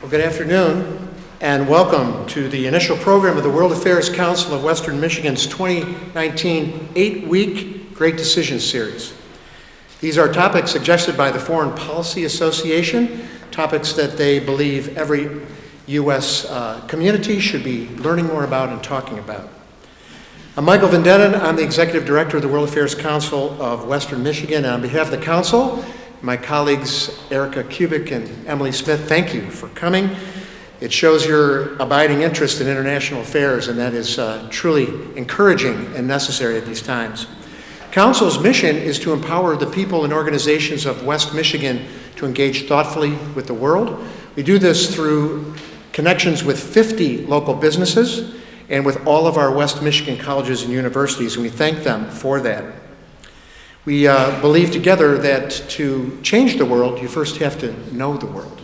Well, good afternoon, and welcome to the initial program of the World Affairs Council of Western Michigan's 2019 8-week Great Decisions Series. These are topics suggested by the Foreign Policy Association, topics that they believe every U.S. community should be learning more about and talking about. I'm Michael Vendetten. I'm the Executive Director of the World Affairs Council of Western Michigan, and on behalf of the Council, my colleagues Erica Kubik and Emily Smith, thank you for coming. It shows your abiding interest in international affairs, and that is truly encouraging and necessary at these times. Council's mission is to empower the people and organizations of West Michigan to engage thoughtfully with the world. We do this through connections with 50 local businesses and with all of our West Michigan colleges and universities, and we thank them for that. We believe together that to change the world, you first have to know the world.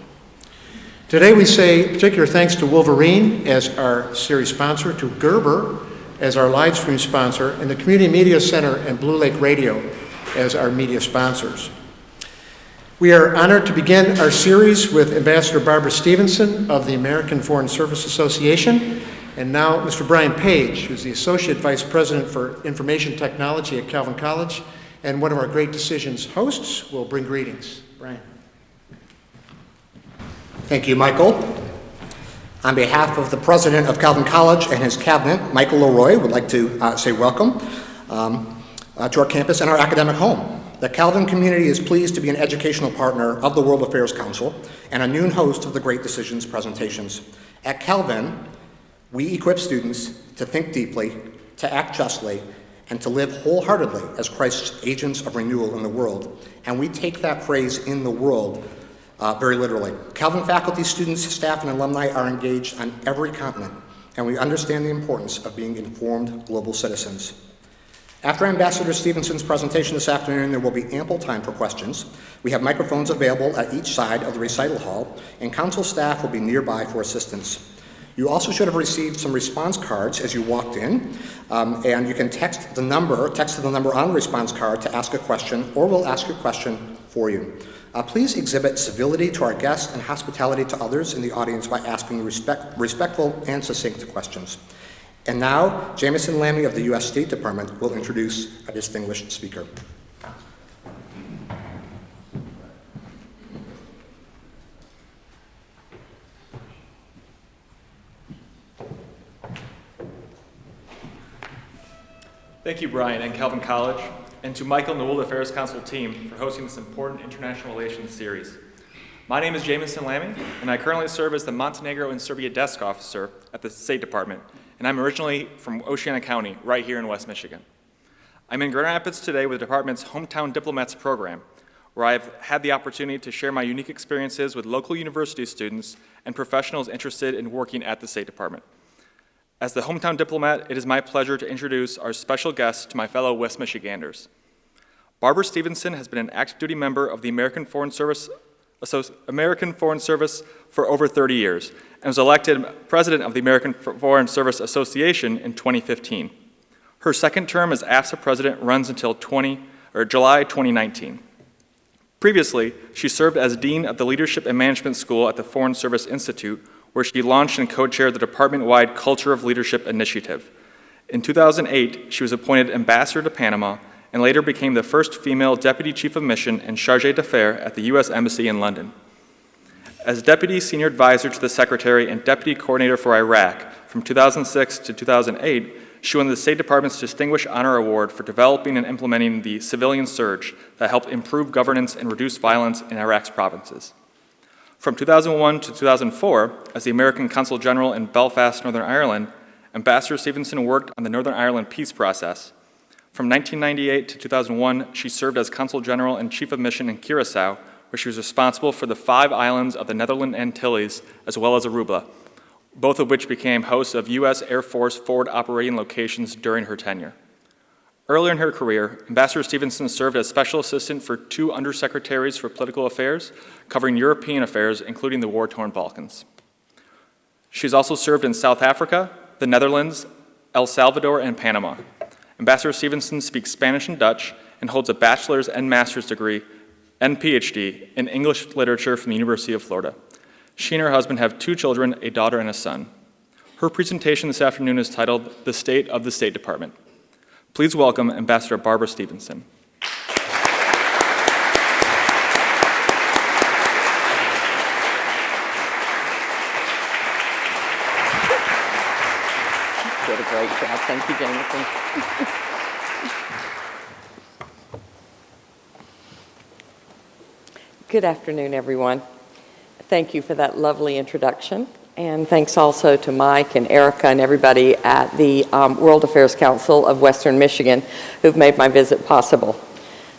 Today we say particular thanks to Wolverine as our series sponsor, to Gerber as our live stream sponsor, and the Community Media Center and Blue Lake Radio as our media sponsors. We are honored to begin our series with Ambassador Barbara Stevenson of the American Foreign Service Association, and now Mr. Brian Page, who's the Associate Vice President for Information Technology at Calvin College, and one of our Great Decisions hosts will bring greetings. Brian. Thank you, Michael. On behalf of the President of Calvin College and his cabinet, Michael Leroy, would like to say welcome to our campus and our academic home. The Calvin community is pleased to be an educational partner of the World Affairs Council and a noon host of the Great Decisions presentations. At Calvin, we equip students to think deeply, to act justly, and to live wholeheartedly as Christ's agents of renewal in the world. And we take that phrase, in the world, very literally. Calvin faculty, students, staff, and alumni are engaged on every continent, and we understand the importance of being informed global citizens. After Ambassador Stevenson's presentation this afternoon, there will be ample time for questions. We have microphones available at each side of the recital hall, and council staff will be nearby for assistance. You also should have received some response cards as you walked in, and you can text to the number on the response card to ask a question, or we'll ask your question for you. Please exhibit civility to our guests and hospitality to others in the audience by asking respectful and succinct questions. And now, Jamison Lammy of the U.S. State Department will introduce a distinguished speaker. Thank you, Brian and Calvin College, and to Michael and the World Affairs Council team for hosting this important international relations series. My name is Jamison Lammy, and I currently serve as the Montenegro and Serbia Desk Officer at the State Department, and I'm originally from Oceana County, right here in West Michigan. I'm in Grand Rapids today with the department's Hometown Diplomats program, where I've had the opportunity to share my unique experiences with local university students and professionals interested in working at the State Department. As the hometown diplomat, it is my pleasure to introduce our special guest to my fellow West Michiganders. Barbara Stevenson has been an active duty member of the American Foreign Service for over 30 years and was elected president of the American Foreign Service Association in 2015. Her second term as AFSA president runs until July 2019. Previously, she served as dean of the Leadership and Management School at the Foreign Service Institute, where she launched and co-chaired the department-wide Culture of Leadership initiative. In 2008, she was appointed ambassador to Panama and later became the first female deputy chief of mission and chargé d'affaires at the U.S. Embassy in London. As deputy senior advisor to the secretary and deputy coordinator for Iraq from 2006 to 2008, she won the State Department's Distinguished Honor Award for developing and implementing the civilian surge that helped improve governance and reduce violence in Iraq's provinces. From 2001 to 2004, as the American Consul General in Belfast, Northern Ireland, Ambassador Stevenson worked on the Northern Ireland peace process. From 1998 to 2001, she served as Consul General and Chief of Mission in Curacao, where she was responsible for the 5 islands of the Netherland Antilles, as well as Aruba, both of which became hosts of U.S. Air Force forward operating locations during her tenure. Earlier in her career, Ambassador Stevenson served as Special Assistant for 2 Undersecretaries for Political Affairs, covering European affairs, including the war-torn Balkans. She's also served in South Africa, the Netherlands, El Salvador, and Panama. Ambassador Stevenson speaks Spanish and Dutch and holds a bachelor's and master's degree and PhD in English literature from the University of Florida. She and her husband have 2 children, a daughter and a son. Her presentation this afternoon is titled The State of the State Department. Please welcome Ambassador Barbara Stevenson. Did a great job. Thank you, Jameson. Good afternoon, everyone. Thank you for that lovely introduction. And thanks also to Mike and Erica and everybody at the World Affairs Council of Western Michigan who've made my visit possible.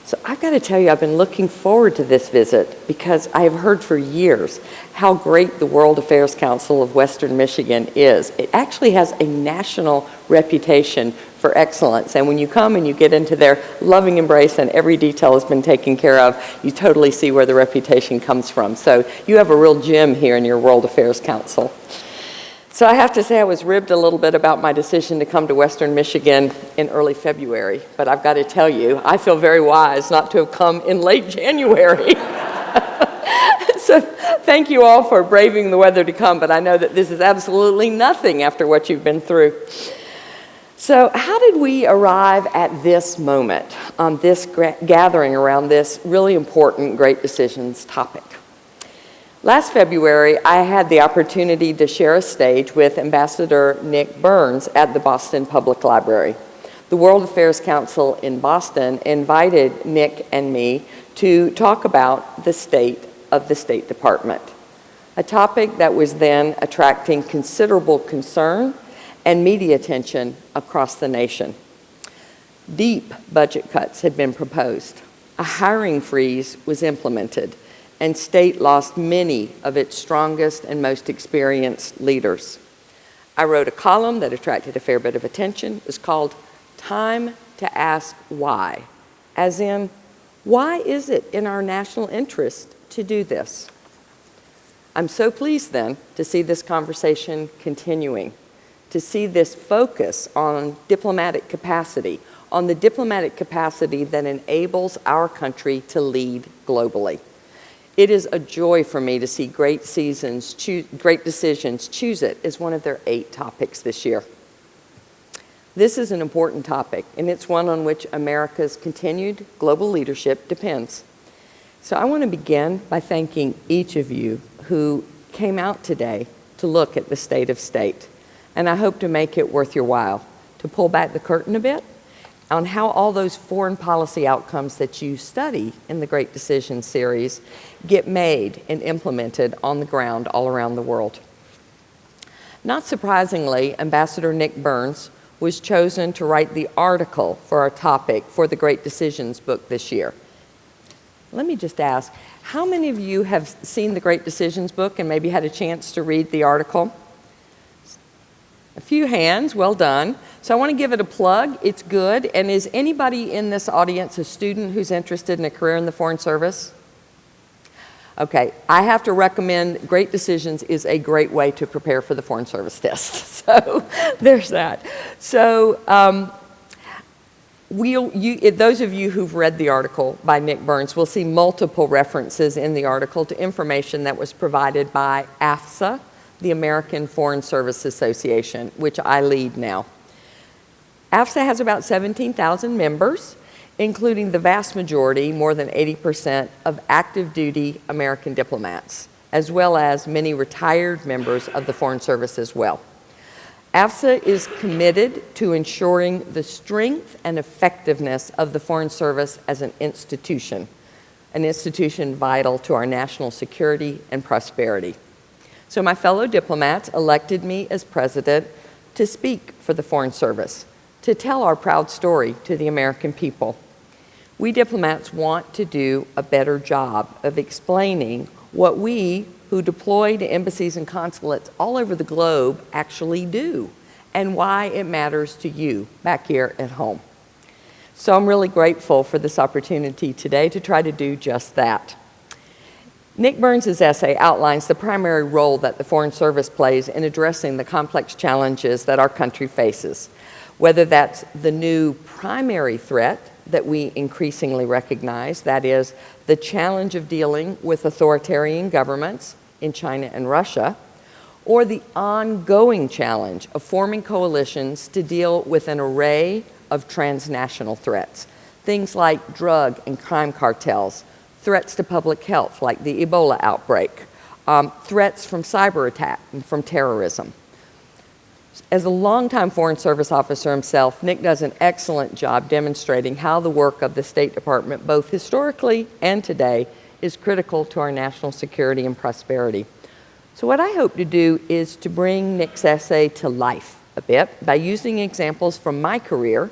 So I've got to tell you, I've been looking forward to this visit because I have heard for years how great the World Affairs Council of Western Michigan is. It actually has a national reputation for excellence, and when you come and you get into their loving embrace and every detail has been taken care of, you totally see where the reputation comes from. So you have a real gem here in your World Affairs Council. So I have to say I was ribbed a little bit about my decision to come to Western Michigan in early February, but I've got to tell you, I feel very wise not to have come in late January. So thank you all for braving the weather to come, but I know that this is absolutely nothing after what you've been through. So how did we arrive at this moment, this gathering around this really important great decisions topic? Last February, I had the opportunity to share a stage with Ambassador Nick Burns at the Boston Public Library. The World Affairs Council in Boston invited Nick and me to talk about the state of the State Department, a topic that was then attracting considerable concern and media attention across the nation. Deep budget cuts had been proposed. A hiring freeze was implemented, and state lost many of its strongest and most experienced leaders. I wrote a column that attracted a fair bit of attention. It was called Time to Ask Why, as in, why is it in our national interest to do this? I'm so pleased then to see this conversation continuing, to see this focus on diplomatic capacity, on the diplomatic capacity that enables our country to lead globally. It is a joy for me to see great decisions choose it as one of their 8 topics this year. This is an important topic, and it's one on which America's continued global leadership depends. So I want to begin by thanking each of you who came out today to look at the state of state. And I hope to make it worth your while to pull back the curtain a bit on how all those foreign policy outcomes that you study in the Great Decisions series get made and implemented on the ground all around the world. Not surprisingly, Ambassador Nick Burns was chosen to write the article for our topic for the Great Decisions book this year. Let me just ask, how many of you have seen the Great Decisions book and maybe had a chance to read the article? A few hands, well done. So I want to give it a plug. It's good. And is anybody in this audience a student who's interested in a career in the Foreign Service? Okay, I have to recommend Great Decisions is a great way to prepare for the Foreign Service test. So there's that. So those of you who've read the article by Nick Burns will see multiple references in the article to information that was provided by AFSA, the American Foreign Service Association, which I lead now. AFSA has about 17,000 members, including the vast majority, more than 80%, of active duty American diplomats, as well as many retired members of the Foreign Service as well. AFSA is committed to ensuring the strength and effectiveness of the Foreign Service as an institution vital to our national security and prosperity. So my fellow diplomats elected me as president to speak for the Foreign Service, to tell our proud story to the American people. We diplomats want to do a better job of explaining what we who deploy to embassies and consulates all over the globe actually do and why it matters to you back here at home. So I'm really grateful for this opportunity today to try to do just that. Nick Burns' essay outlines the primary role that the Foreign Service plays in addressing the complex challenges that our country faces, whether that's the new primary threat that we increasingly recognize, that is, the challenge of dealing with authoritarian governments in China and Russia, or the ongoing challenge of forming coalitions to deal with an array of transnational threats. Things like drug and crime cartels, threats to public health like the Ebola outbreak, threats from cyber attack and from terrorism. As a longtime Foreign Service officer himself, Nick does an excellent job demonstrating how the work of the State Department, both historically and today, is critical to our national security and prosperity. So what I hope to do is to bring Nick's essay to life a bit by using examples from my career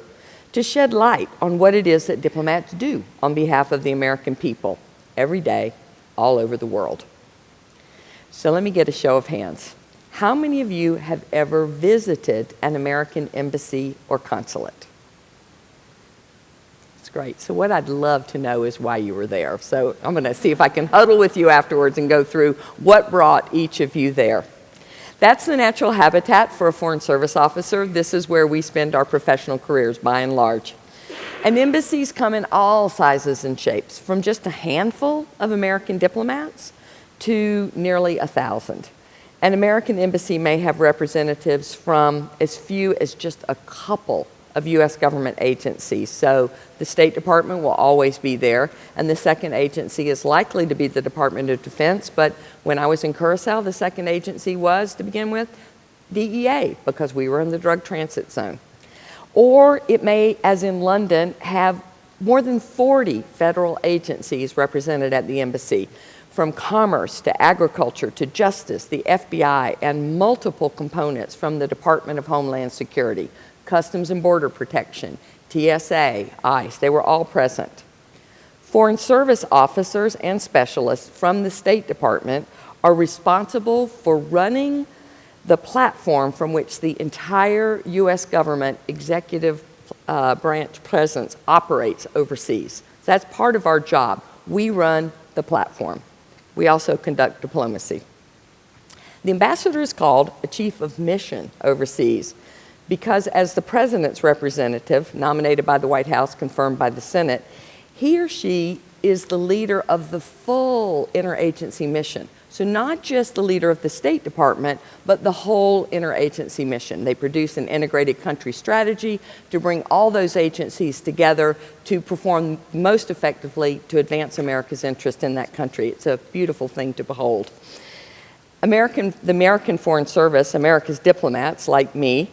to shed light on what it is that diplomats do on behalf of the American people every day, all over the world. So let me get a show of hands. How many of you have ever visited an American embassy or consulate? That's great. So what I'd love to know is why you were there. So I'm going to see if I can huddle with you afterwards and go through what brought each of you there. That's the natural habitat for a Foreign Service officer. This is where we spend our professional careers, by and large. And embassies come in all sizes and shapes, from just a handful of American diplomats to nearly 1,000. An American embassy may have representatives from as few as just a couple of U.S. government agencies. So the State Department will always be there, and the second agency is likely to be the Department of Defense, but when I was in Curacao, the second agency was, to begin with, DEA, because we were in the drug transit zone. Or it may, as in London, have more than 40 federal agencies represented at the embassy, from commerce to agriculture to justice, the FBI, and multiple components from the Department of Homeland Security, Customs and Border Protection, TSA, ICE, they were all present. Foreign Service officers and specialists from the State Department are responsible for running the platform from which the entire U.S. government executive branch presence operates overseas. So that's part of our job. We run the platform. We also conduct diplomacy. The ambassador is called a chief of mission overseas because as the president's representative, nominated by the White House, confirmed by the Senate, he or she is the leader of the full interagency mission. So not just the leader of the State Department, but the whole interagency mission. They produce an integrated country strategy to bring all those agencies together to perform most effectively to advance America's interest in that country. It's a beautiful thing to behold. The American Foreign Service, America's diplomats like me,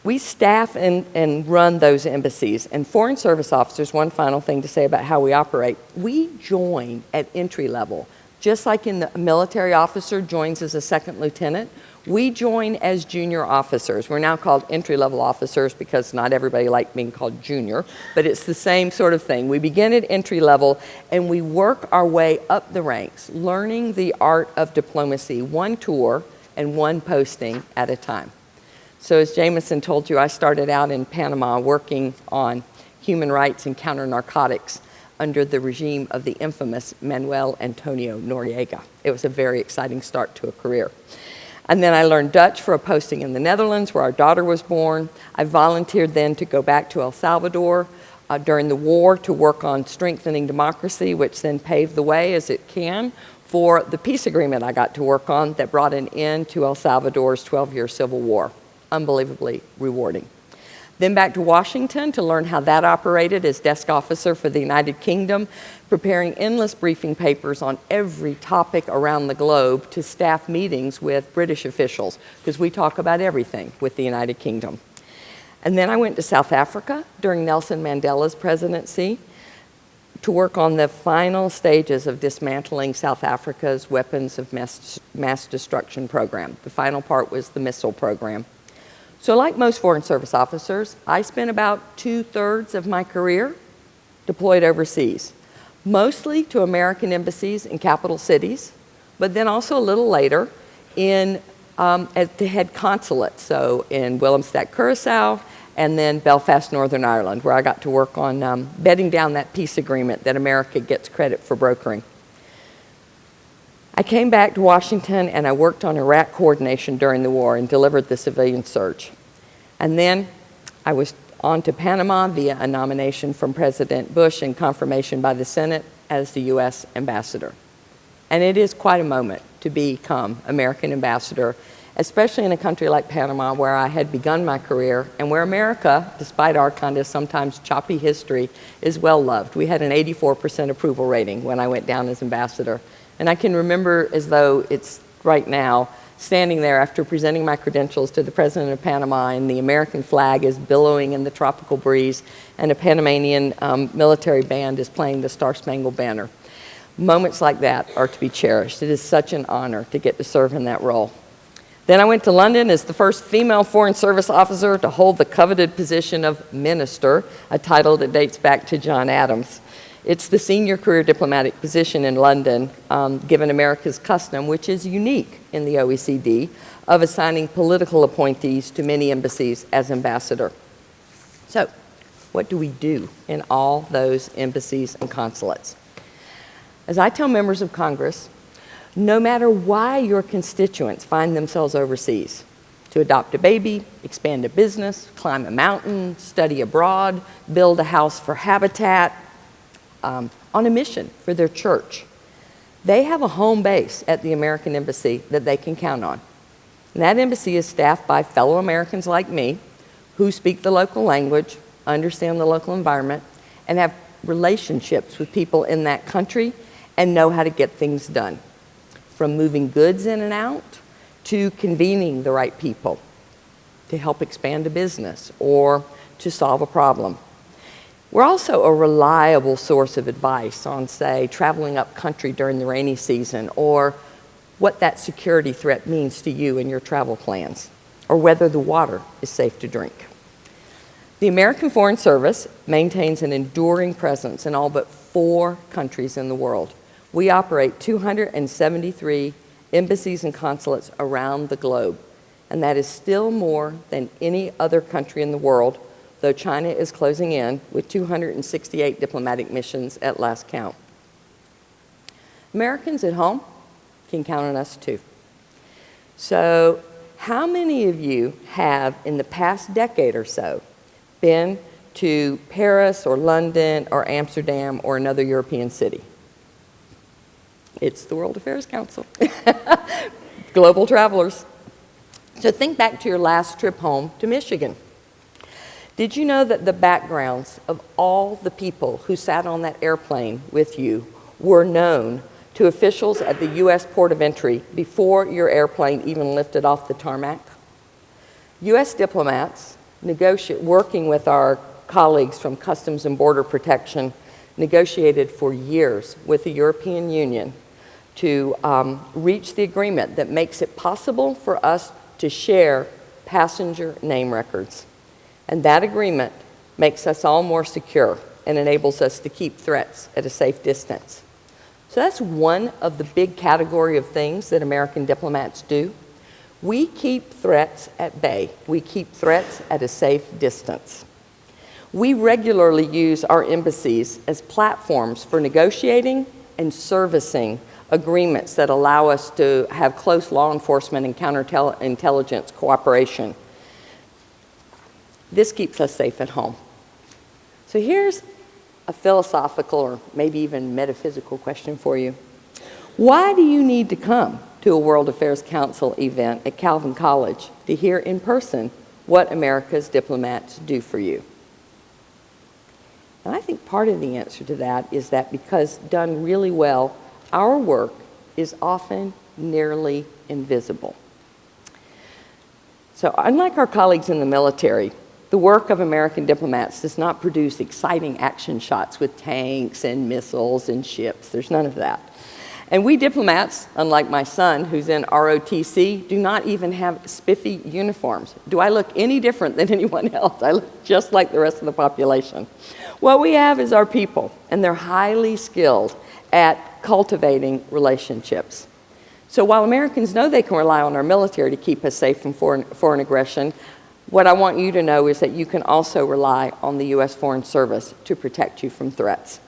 we staff and run those embassies. And Foreign Service officers, one final thing to say about how we operate, we join at entry level. Just like in the military officer joins as a second lieutenant, we join as junior officers. We're now called entry-level officers because not everybody likes being called junior, but it's the same sort of thing. We begin at entry level and we work our way up the ranks, learning the art of diplomacy, one tour and one posting at a time. So as Jameson told you, I started out in Panama working on human rights and counter-narcotics under the regime of the infamous Manuel Antonio Noriega. It was a very exciting start to a career. And then I learned Dutch for a posting in the Netherlands where our daughter was born. I volunteered then to go back to El Salvador during the war to work on strengthening democracy, which then paved the way, as it can, for the peace agreement I got to work on that brought an end to El Salvador's 12-year civil war. Unbelievably rewarding. Then back to Washington to learn how that operated as desk officer for the United Kingdom, preparing endless briefing papers on every topic around the globe to staff meetings with British officials, because we talk about everything with the United Kingdom. And then I went to South Africa during Nelson Mandela's presidency to work on the final stages of dismantling South Africa's weapons of mass destruction program. The final part was the missile program. So like most Foreign Service officers, I spent about 2/3 of my career deployed overseas, mostly to American embassies in capital cities, but then also a little later at the head consulate, so in Willemstad, Curacao, and then Belfast, Northern Ireland, where I got to work on bedding down that peace agreement that America gets credit for brokering. I came back to Washington and I worked on Iraq coordination during the war and delivered the civilian surge. And then I was on to Panama via a nomination from President Bush and confirmation by the Senate as the U.S. ambassador. And it is quite a moment to become American ambassador, especially in a country like Panama, where I had begun my career and where America, despite our kind of sometimes choppy history, is well loved. We had an 84% approval rating when I went down as ambassador. And I can remember as though it's right now, standing there after presenting my credentials to the President of Panama, and the American flag is billowing in the tropical breeze, and a Panamanian military band is playing the Star-Spangled Banner. Moments like that are to be cherished. It is such an honor to get to serve in that role. Then I went to London as the first female Foreign Service officer to hold the coveted position of minister, a title that dates back to John Adams. It's the senior career diplomatic position in London, given America's custom, which is unique in the OECD, of assigning political appointees to many embassies as ambassador. So, what do we do in all those embassies and consulates? As I tell members of Congress, no matter why your constituents find themselves overseas, to adopt a baby, expand a business, climb a mountain, study abroad, build a house for habitat, on a mission for their church, they have a home base at the American Embassy that they can count on. And that embassy is staffed by fellow Americans like me who speak the local language, understand the local environment, and have relationships with people in that country and know how to get things done. From moving goods in and out to convening the right people to help expand a business or to solve a problem. We're also a reliable source of advice on, say, traveling up country during the rainy season, or what that security threat means to you and your travel plans, or whether the water is safe to drink. The American Foreign Service maintains an enduring presence in all but 4 countries in the world. We operate 273 embassies and consulates around the globe, and that is still more than any other country in the world, though China is closing in with 268 diplomatic missions at last count. Americans at home can count on us too. So, how many of you have, in the past decade or so, been to Paris or London or Amsterdam or another European city? It's the World Affairs Council. Global travelers. So think back to your last trip home to Michigan. Did you know that the backgrounds of all the people who sat on that airplane with you were known to officials at the U.S. port of entry before your airplane even lifted off the tarmac? U.S. diplomats, working with our colleagues from Customs and Border Protection, negotiated for years with the European Union to reach the agreement that makes it possible for us to share passenger name records. And that agreement makes us all more secure and enables us to keep threats at a safe distance. So that's one of the big category of things that American diplomats do. We keep threats at bay. We keep threats at a safe distance. We regularly use our embassies as platforms for negotiating and servicing agreements that allow us to have close law enforcement and counterintelligence cooperation. This keeps us safe at home. So here's a philosophical or maybe even metaphysical question for you. Why do you need to come to a World Affairs Council event at Calvin College to hear in person what America's diplomats do for you? And I think part of the answer to that is that because done really well, our work is often nearly invisible. So unlike our colleagues in the military, the work of American diplomats does not produce exciting action shots with tanks and missiles and ships. There's none of that. And we diplomats, unlike my son, who's in ROTC, do not even have spiffy uniforms. Do I look any different than anyone else? I look just like the rest of the population. What we have is our people, and they're highly skilled at cultivating relationships. So while Americans know they can rely on our military to keep us safe from foreign aggression, what I want you to know is that you can also rely on the U.S. Foreign Service to protect you from threats.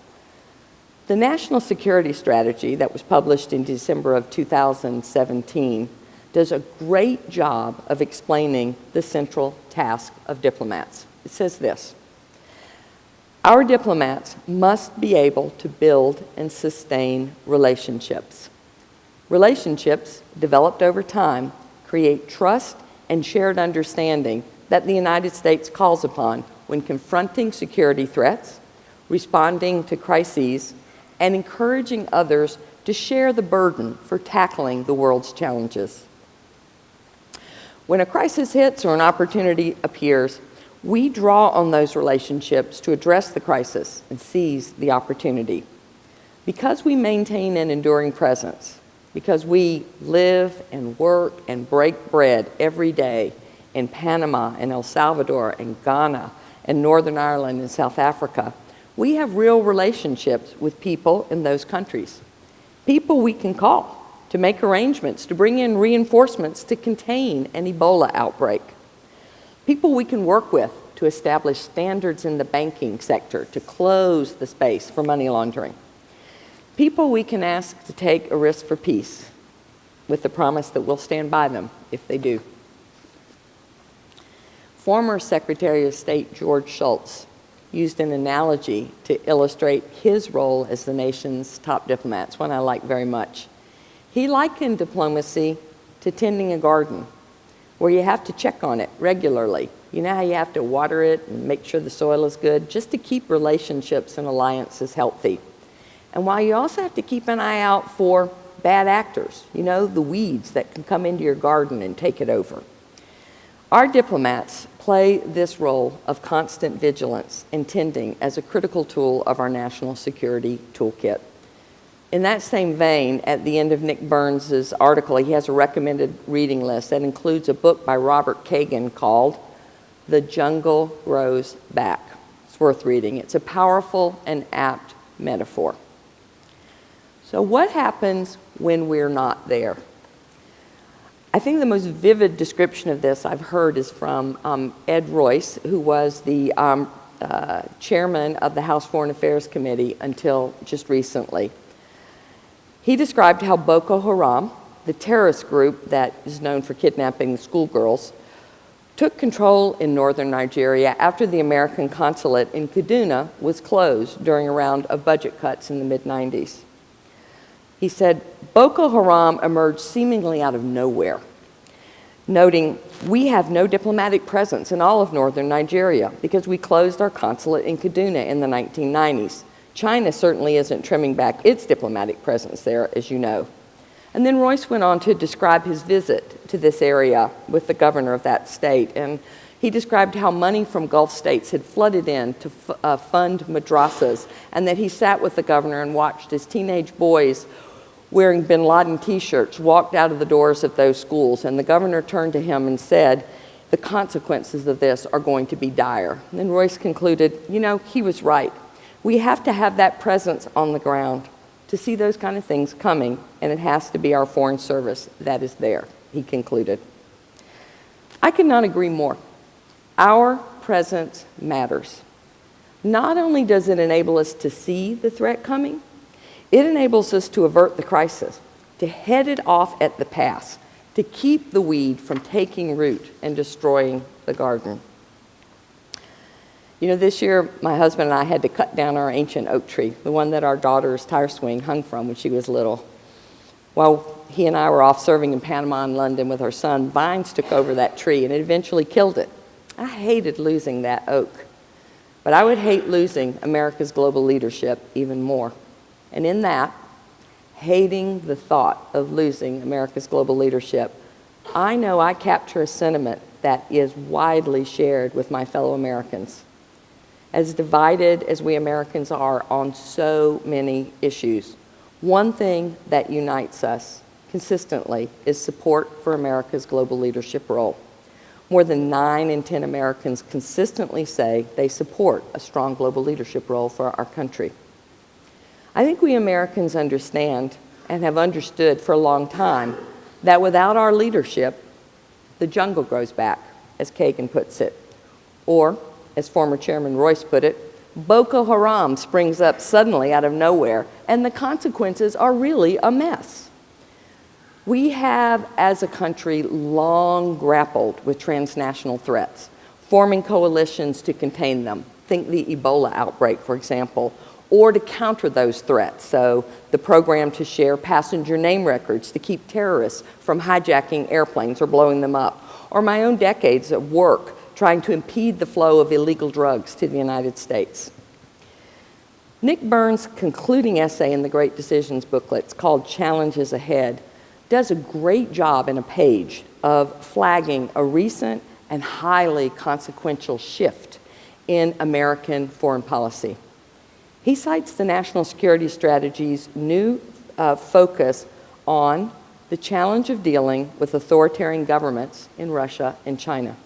The National Security Strategy that was published in December of 2017 does a great job of explaining the central task of diplomats. It says this: our diplomats must be able to build and sustain relationships. Relationships developed over time create trust and shared understanding that the United States calls upon when confronting security threats, responding to crises, and encouraging others to share the burden for tackling the world's challenges. When a crisis hits or an opportunity appears, we draw on those relationships to address the crisis and seize the opportunity. Because we maintain an enduring presence, because we live and work and break bread every day in Panama and El Salvador and Ghana and Northern Ireland and South Africa, we have real relationships with people in those countries. People we can call to make arrangements to bring in reinforcements to contain an Ebola outbreak. People we can work with to establish standards in the banking sector to close the space for money laundering. People we can ask to take a risk for peace with the promise that we'll stand by them if they do. Former Secretary of State George Shultz used an analogy to illustrate his role as the nation's top diplomat. It's one I like very much. He likened diplomacy to tending a garden, where you have to check on it regularly. You know how you have to water it and make sure the soil is good, just to keep relationships and alliances healthy. And while you also have to keep an eye out for bad actors, you know, the weeds that can come into your garden and take it over. Our diplomats play this role of constant vigilance and tending as a critical tool of our national security toolkit. In that same vein, at the end of Nick Burns' article, he has a recommended reading list that includes a book by Robert Kagan called The Jungle Grows Back. It's worth reading. It's a powerful and apt metaphor. So what happens when we're not there? I think the most vivid description of this I've heard is from Ed Royce, who was the chairman of the House Foreign Affairs Committee until just recently. He described how Boko Haram, the terrorist group that is known for kidnapping schoolgirls, took control in northern Nigeria after the American consulate in Kaduna was closed during a round of budget cuts in the mid-90s. He said, Boko Haram emerged seemingly out of nowhere, noting, we have no diplomatic presence in all of northern Nigeria because we closed our consulate in Kaduna in the 1990s. China certainly isn't trimming back its diplomatic presence there, as you know. And then Royce went on to describe his visit to this area with the governor of that state. And he described how money from Gulf states had flooded in to fund madrasas, and that he sat with the governor and watched as teenage boys wearing bin Laden t-shirts walked out of the doors of those schools. And the governor turned to him and said, the consequences of this are going to be dire. And then Royce concluded, you know, he was right. We have to have that presence on the ground to see those kind of things coming, and it has to be our foreign service that is there, he concluded. I could not agree more. Our presence matters. Not only does it enable us to see the threat coming, it enables us to avert the crisis, to head it off at the pass, to keep the weed from taking root and destroying the garden. You know, this year, my husband and I had to cut down our ancient oak tree, the one that our daughter's tire swing hung from when she was little. While he and I were off serving in Panama and London with our son, vines took over that tree and it eventually killed it. I hated losing that oak, but I would hate losing America's global leadership even more. And in that, hating the thought of losing America's global leadership, I know I capture a sentiment that is widely shared with my fellow Americans. As divided as we Americans are on so many issues, one thing that unites us consistently is support for America's global leadership role. More than 9 in 10 Americans consistently say they support a strong global leadership role for our country. I think we Americans understand and have understood for a long time that without our leadership, the jungle grows back, as Kagan puts it. Or, as former Chairman Royce put it, Boko Haram springs up suddenly out of nowhere, and the consequences are really a mess. We have, as a country, long grappled with transnational threats, forming coalitions to contain them. Think the Ebola outbreak, for example, or to counter those threats. So the program to share passenger name records to keep terrorists from hijacking airplanes or blowing them up, or my own decades of work trying to impede the flow of illegal drugs to the United States. Nick Burns' concluding essay in the Great Decisions booklet, called Challenges Ahead, does a great job in a page of flagging a recent and highly consequential shift in American foreign policy. He cites the national security strategy's new focus on the challenge of dealing with authoritarian governments in Russia and China.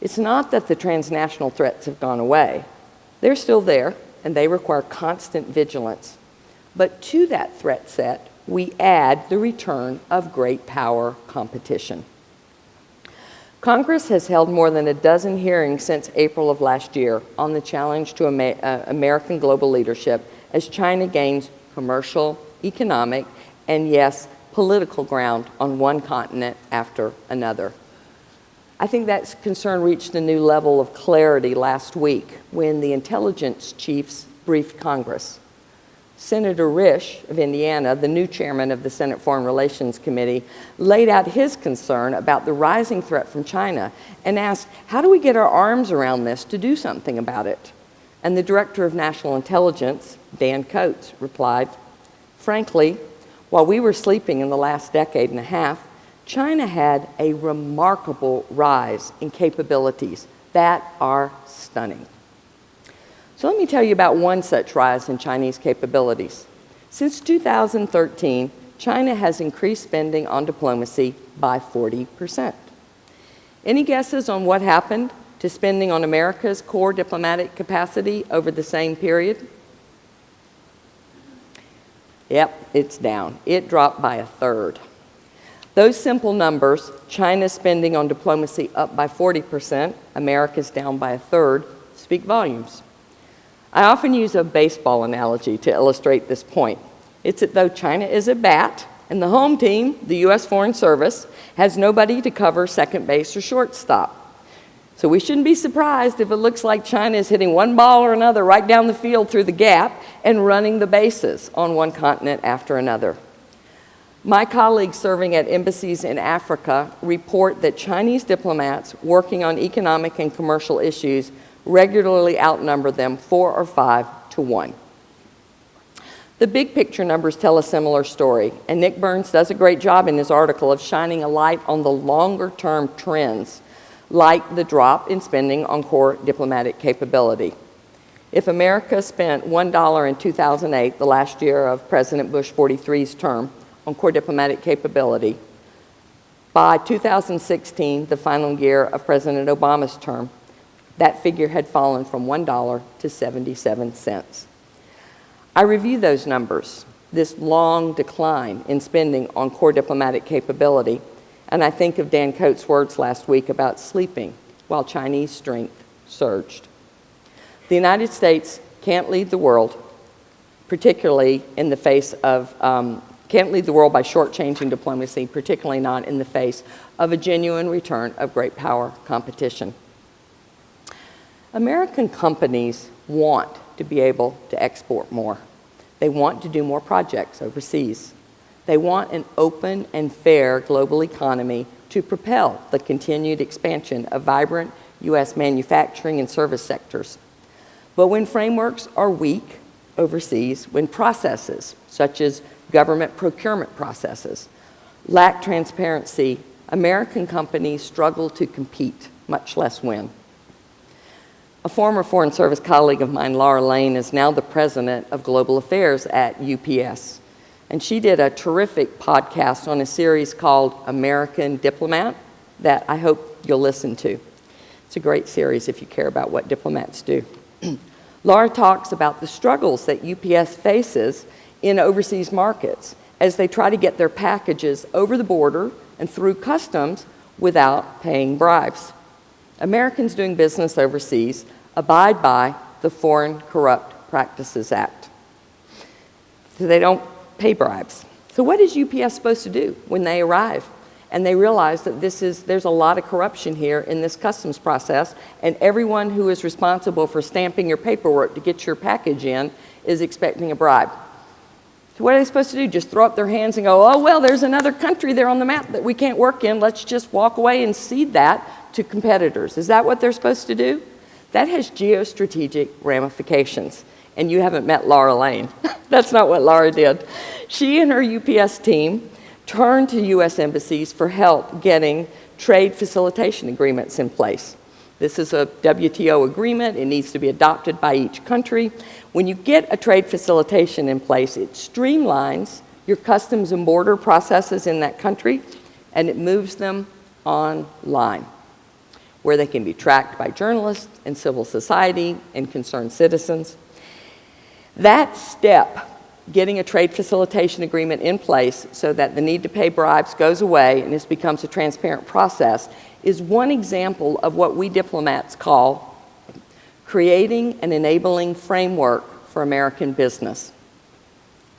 It's not that the transnational threats have gone away. They're still there, and they require constant vigilance. But to that threat set, we add the return of great power competition. Congress has held more than a dozen hearings since April of last year on the challenge to American global leadership as China gains commercial, economic, and yes, political ground on one continent after another. I think that concern reached a new level of clarity last week when the intelligence chiefs briefed Congress. Senator Risch of Indiana, the new chairman of the Senate Foreign Relations Committee, laid out his concern about the rising threat from China and asked, how do we get our arms around this to do something about it? And the Director of National Intelligence, Dan Coates, replied, frankly, while we were sleeping in the last decade and a half, China had a remarkable rise in capabilities that are stunning. So let me tell you about one such rise in Chinese capabilities. Since 2013, China has increased spending on diplomacy by 40%. Any guesses on what happened to spending on America's core diplomatic capacity over the same period? Yep, it's down. It dropped by a third. Those simple numbers, China's spending on diplomacy up by 40%, America's down by a third, speak volumes. I often use a baseball analogy to illustrate this point. It's as though China is a bat, and the home team, the U.S. Foreign Service, has nobody to cover second base or shortstop. So we shouldn't be surprised if it looks like China is hitting one ball or another right down the field through the gap and running the bases on one continent after another. My colleagues serving at embassies in Africa report that Chinese diplomats working on economic and commercial issues regularly outnumber them 4 or 5 to 1. The big picture numbers tell a similar story, and Nick Burns does a great job in his article of shining a light on the longer-term trends, like the drop in spending on core diplomatic capability. If America spent $1 in 2008, the last year of President Bush 43's term, on core diplomatic capability, by 2016, the final year of President Obama's term, that figure had fallen from $1 to 77 cents. I review those numbers, this long decline in spending on core diplomatic capability, and I think of Dan Coates' words last week about sleeping while Chinese strength surged. The United States can't lead the world, particularly in the face of, can't lead the world by shortchanging diplomacy, particularly not in the face of a genuine return of great power competition. American companies want to be able to export more. They want to do more projects overseas. They want an open and fair global economy to propel the continued expansion of vibrant U.S. manufacturing and service sectors. But when frameworks are weak overseas, when processes, such as government procurement processes, lack transparency, American companies struggle to compete, much less win. A former Foreign Service colleague of mine, Laura Lane, is now the president of Global Affairs at UPS. And she did a terrific podcast on a series called American Diplomat that I hope you'll listen to. It's a great series if you care about what diplomats do. Laura talks about the struggles that UPS faces in overseas markets as they try to get their packages over the border and through customs without paying bribes. Americans doing business overseas abide by the Foreign Corrupt Practices Act. So they don't pay bribes. So what is UPS supposed to do when they arrive And they realize that there's a lot of corruption here in this customs process, and everyone who is responsible for stamping your paperwork to get your package in is expecting a bribe. So what are they supposed to do? Just throw up their hands and go, oh, well, there's another country there on the map that we can't work in. Let's just walk away and cede that to competitors. Is that what they're supposed to do? That has geostrategic ramifications. And you haven't met Laura Lane. That's not what Laura did. She and her UPS team turned to U.S. embassies for help getting trade facilitation agreements in place. This is a WTO agreement. It needs to be adopted by each country. When you get a trade facilitation in place, it streamlines your customs and border processes in that country, and it moves them online, where they can be tracked by journalists and civil society and concerned citizens. That step, getting a trade facilitation agreement in place so that the need to pay bribes goes away and this becomes a transparent process, is one example of what we diplomats call creating an enabling framework for American business.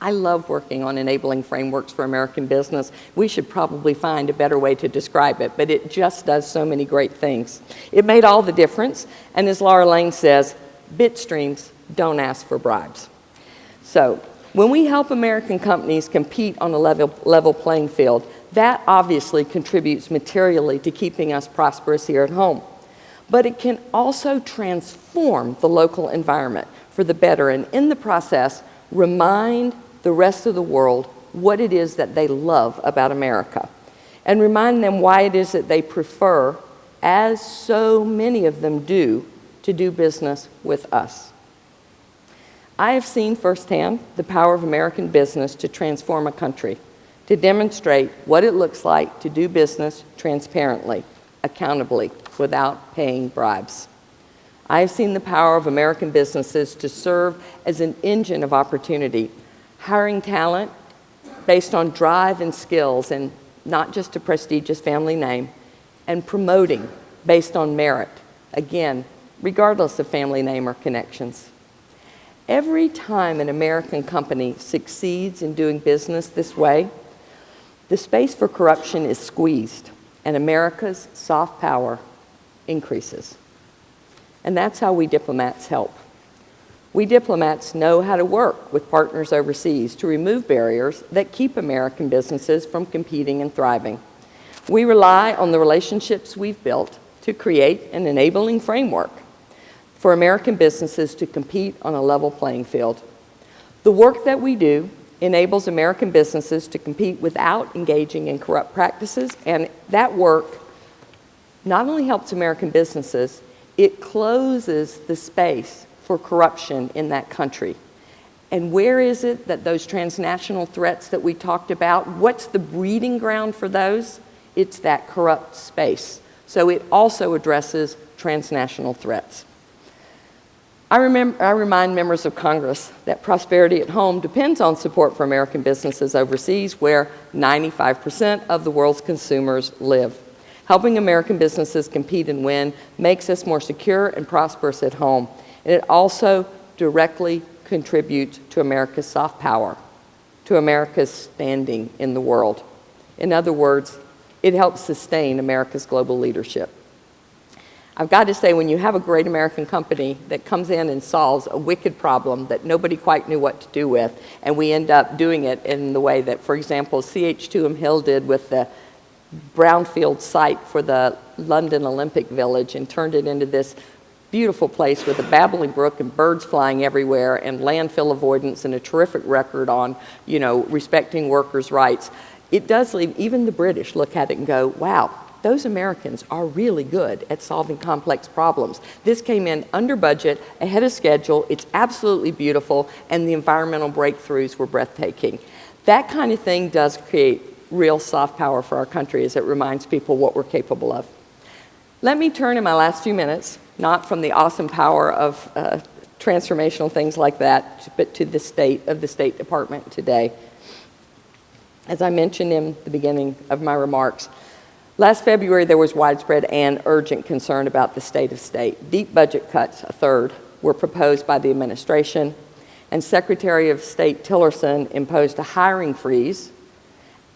I love working on enabling frameworks for American business. We should probably find a better way to describe it, but it just does so many great things. It made all the difference, and as Laura Lane says, bitstreams don't ask for bribes. So, when we help American companies compete on a level playing field, that obviously contributes materially to keeping us prosperous here at home. But it can also transform the local environment for the better, and in the process, remind the rest of the world what it is that they love about America, and remind them why it is that they prefer, as so many of them do, to do business with us. I have seen firsthand the power of American business to transform a country, to demonstrate what it looks like to do business transparently, accountably, without paying bribes. I have seen the power of American businesses to serve as an engine of opportunity, hiring talent based on drive and skills and not just a prestigious family name, and promoting based on merit, again, regardless of family name or connections. Every time an American company succeeds in doing business this way, the space for corruption is squeezed and America's soft power increases. And that's how we diplomats help. We diplomats know how to work with partners overseas to remove barriers that keep American businesses from competing and thriving. We rely on the relationships we've built to create an enabling framework for American businesses to compete on a level playing field. The work that we do enables American businesses to compete without engaging in corrupt practices, and that work not only helps American businesses, it closes the space for corruption in that country. And where is it that those transnational threats that we talked about, what's the breeding ground for those? It's that corrupt space. So it also addresses transnational threats. I remind members of Congress that prosperity at home depends on support for American businesses overseas, where 95% of the world's consumers live. Helping American businesses compete and win makes us more secure and prosperous at home, and it also directly contributes to America's soft power, to America's standing in the world. In other words, it helps sustain America's global leadership. I've got to say, when you have a great American company that comes in and solves a wicked problem that nobody quite knew what to do with, and we end up doing it in the way that, for example, CH2M Hill did with the brownfield site for the London Olympic Village and turned it into this beautiful place with a babbling brook and birds flying everywhere and landfill avoidance and a terrific record on, respecting workers' rights. It does leave even the British look at it and go, wow, those Americans are really good at solving complex problems. This came in under budget, ahead of schedule, it's absolutely beautiful, and the environmental breakthroughs were breathtaking. That kind of thing does create real soft power for our country, as it reminds people what we're capable of. Let me turn in my last few minutes, not from the awesome power of transformational things like that, but to the state of the State Department today. As I mentioned in the beginning of my remarks, last February, there was widespread and urgent concern about the state of state. Deep budget cuts, a third, were proposed by the administration, and Secretary of State Tillerson imposed a hiring freeze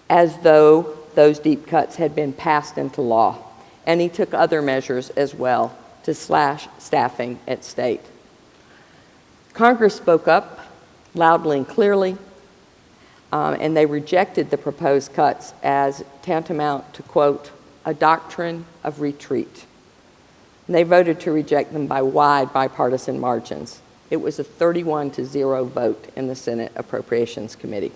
as though those deep cuts had been passed into law, and he took other measures as well to slash staffing at state. Congress spoke up loudly and clearly, and they rejected the proposed cuts as tantamount to, quote, a doctrine of retreat. And they voted to reject them by wide bipartisan margins. It was a 31-0 vote in the Senate Appropriations Committee.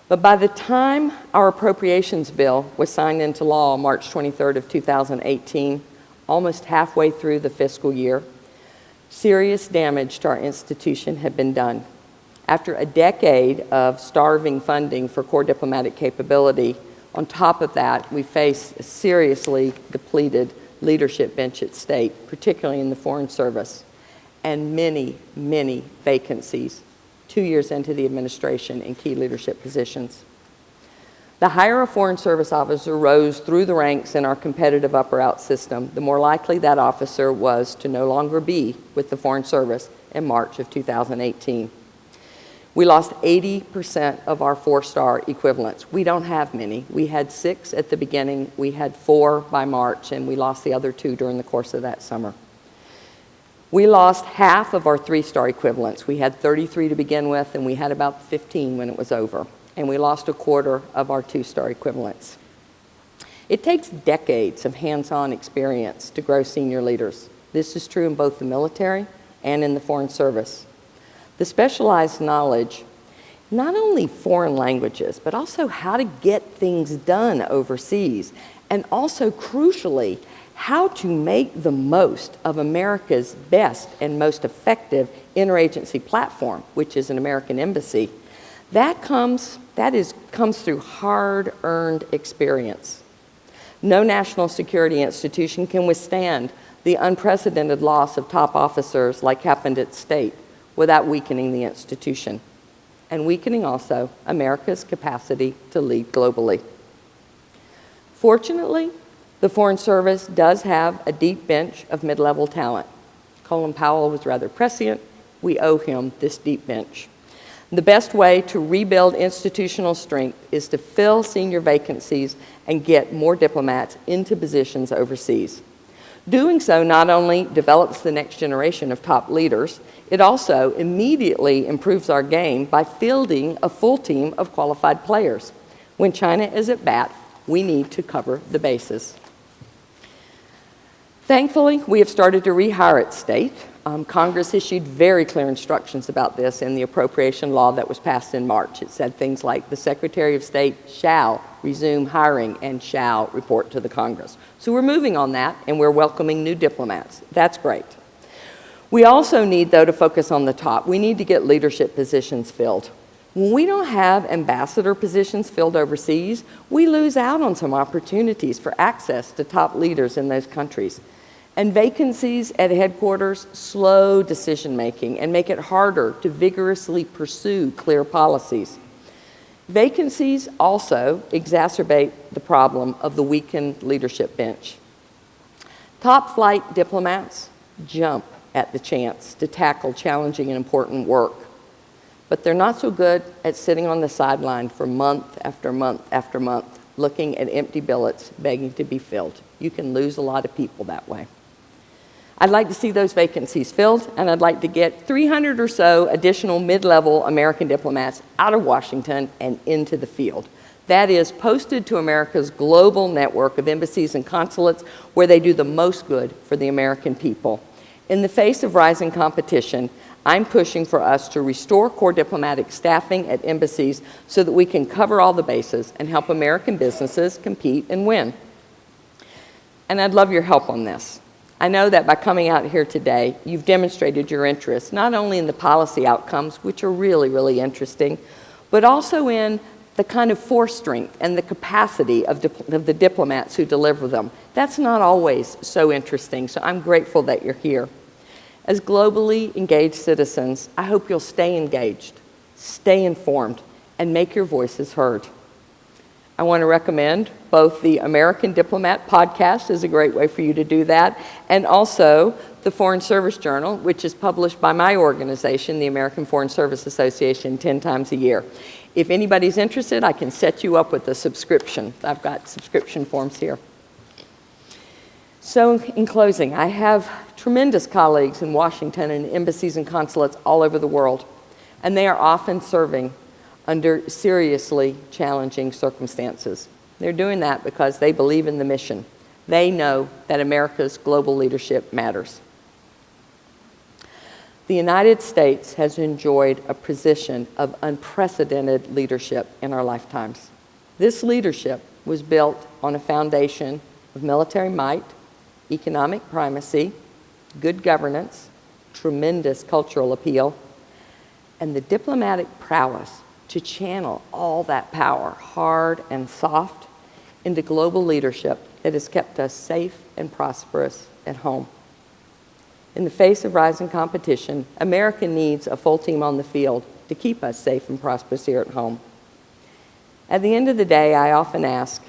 But by the time our appropriations bill was signed into law March 23rd of 2018, almost halfway through the fiscal year, serious damage to our institution had been done. After a decade of starving funding for core diplomatic capability, on top of that, we face a seriously depleted leadership bench at state, particularly in the Foreign Service, and many, many vacancies 2 years into the administration in key leadership positions. The higher a Foreign Service officer rose through the ranks in our competitive upper-out system, the more likely that officer was to no longer be with the Foreign Service in March of 2018. We lost 80% of our four-star equivalents. We don't have many. We had 6 at the beginning, we had 4 by March, and we lost the other 2 during the course of that summer. We lost half of our 3-star equivalents. We had 33 to begin with, and we had about 15 when it was over. And we lost a quarter of our 2-star equivalents. It takes decades of hands-on experience to grow senior leaders. This is true in both the military and in the Foreign Service. The specialized knowledge, not only foreign languages, but also how to get things done overseas, and also, crucially, how to make the most of America's best and most effective interagency platform, which is an American embassy. That comes through hard-earned experience. No national security institution can withstand the unprecedented loss of top officers like happened at state without weakening the institution, and weakening also America's capacity to lead globally. Fortunately, the Foreign Service does have a deep bench of mid-level talent. Colin Powell was rather prescient. We owe him this deep bench. The best way to rebuild institutional strength is to fill senior vacancies and get more diplomats into positions overseas. Doing so not only develops the next generation of top leaders, it also immediately improves our game by fielding a full team of qualified players. When China is at bat, we need to cover the bases. Thankfully, we have started to rehire at state. Congress issued very clear instructions about this in the appropriation law that was passed in March. It said things like the Secretary of State shall resume hiring and shall report to the Congress. So we're moving on that, and we're welcoming new diplomats. That's great. We also need, though, to focus on the top. We need to get leadership positions filled. When we don't have ambassador positions filled overseas, we lose out on some opportunities for access to top leaders in those countries. And vacancies at headquarters slow decision-making and make it harder to vigorously pursue clear policies. Vacancies also exacerbate the problem of the weakened leadership bench. Top-flight diplomats jump at the chance to tackle challenging and important work, but they're not so good at sitting on the sideline for month after month after month, looking at empty billets begging to be filled. You can lose a lot of people that way. I'd like to see those vacancies filled, and I'd like to get 300 or so additional mid-level American diplomats out of Washington and into the field. That is, posted to America's global network of embassies and consulates where they do the most good for the American people. In the face of rising competition, I'm pushing for us to restore core diplomatic staffing at embassies so that we can cover all the bases and help American businesses compete and win. And I'd love your help on this. I know that by coming out here today, you've demonstrated your interest, not only in the policy outcomes, which are really, really interesting, but also in the kind of force strength and the capacity of the diplomats who deliver them. That's not always so interesting, so I'm grateful that you're here. As globally engaged citizens, I hope you'll stay engaged, stay informed, and make your voices heard. I want to recommend both the American Diplomat podcast is a great way for you to do that, and also the Foreign Service Journal, which is published by my organization, the American Foreign Service Association, 10 times a year. If anybody's interested, I can set you up with a subscription. I've got subscription forms here. So in closing, I have tremendous colleagues in Washington and embassies and consulates all over the world, and they are often serving under seriously challenging circumstances. They're doing that because they believe in the mission. They know that America's global leadership matters. The United States has enjoyed a position of unprecedented leadership in our lifetimes. This leadership was built on a foundation of military might, economic primacy, good governance, tremendous cultural appeal, and the diplomatic prowess to channel all that power, hard and soft, into global leadership that has kept us safe and prosperous at home. In the face of rising competition, America needs a full team on the field to keep us safe and prosperous here at home. At the end of the day, I often ask,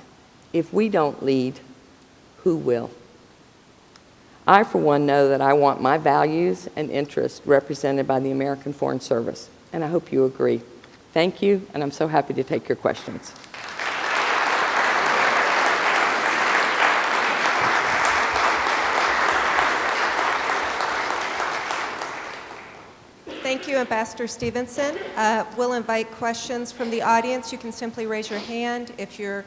if we don't lead, who will? I, for one, know that I want my values and interests represented by the American Foreign Service, and I hope you agree. Thank you, and I'm so happy to take your questions. Thank you, Ambassador Stevenson. We'll invite questions from the audience. You can simply raise your hand if you're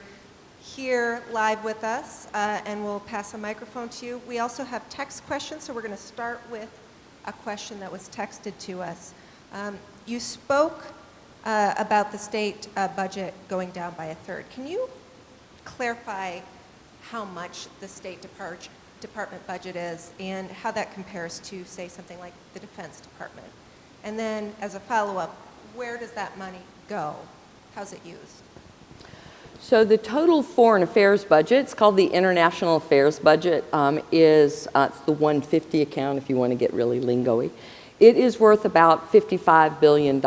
here live with us, and we'll pass a microphone to you. We also have text questions, so we're going to start with a question that was texted to us. You spoke about the state budget going down by a third. Can you clarify how much the State Department budget is and how that compares to, say, something like the Defense Department? And then, as a follow-up, where does that money go? How's it used? So the total foreign affairs budget, it's called the International Affairs budget, is the 150 account if you want to get really lingo-y. It is worth about $55 billion.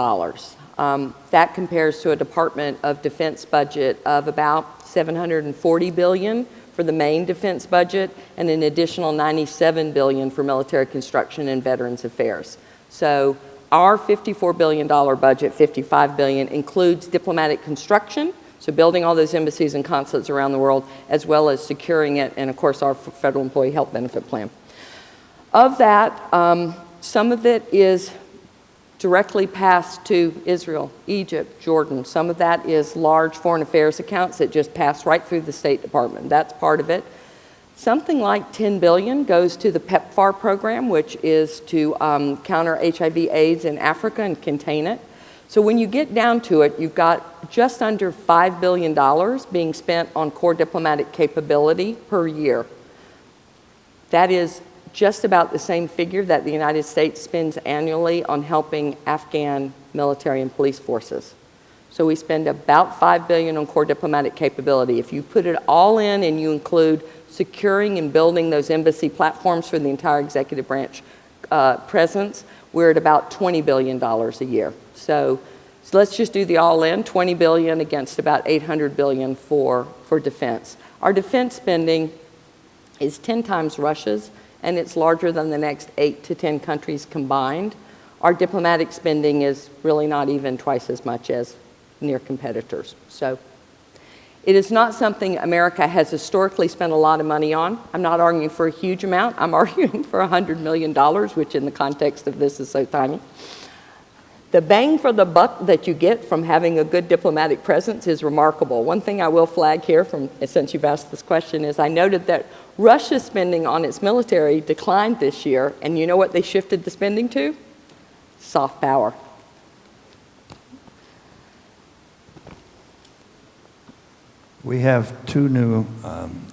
That compares to a Department of Defense budget of about $740 billion for the main defense budget and an additional $97 billion for military construction and veterans affairs. So our $54 billion budget, $55 billion, includes diplomatic construction, so building all those embassies and consulates around the world, as well as securing it, and of course our federal employee health benefit plan. Of that, some of it is directly passed to Israel, Egypt, Jordan. Some of that is large foreign affairs accounts that just pass right through the State Department. That's part of it. Something like $10 billion goes to the PEPFAR program, which is to counter HIV/AIDS in Africa and contain it. So when you get down to it, you've got just under $5 billion being spent on core diplomatic capability per year. That is just about the same figure that the United States spends annually on helping Afghan military and police forces. So we spend about $5 billion on core diplomatic capability. If you put it all in and you include securing and building those embassy platforms for the entire executive branch presence, we're at about $20 billion a year. So let's just do the all-in, $20 billion against about $800 billion for defense. Our defense spending is 10 times Russia's, and it's larger than the next 8 to 10 countries combined. Our diplomatic spending is really not even twice as much as near competitors. So it is not something America has historically spent a lot of money on. I'm not arguing for a huge amount. I'm arguing for $100 million, which in the context of this is so tiny. The bang for the buck that you get from having a good diplomatic presence is remarkable. One thing I will flag here, since you've asked this question, is I noted that Russia's spending on its military declined this year, and you know what they shifted the spending to? Soft power. We have two new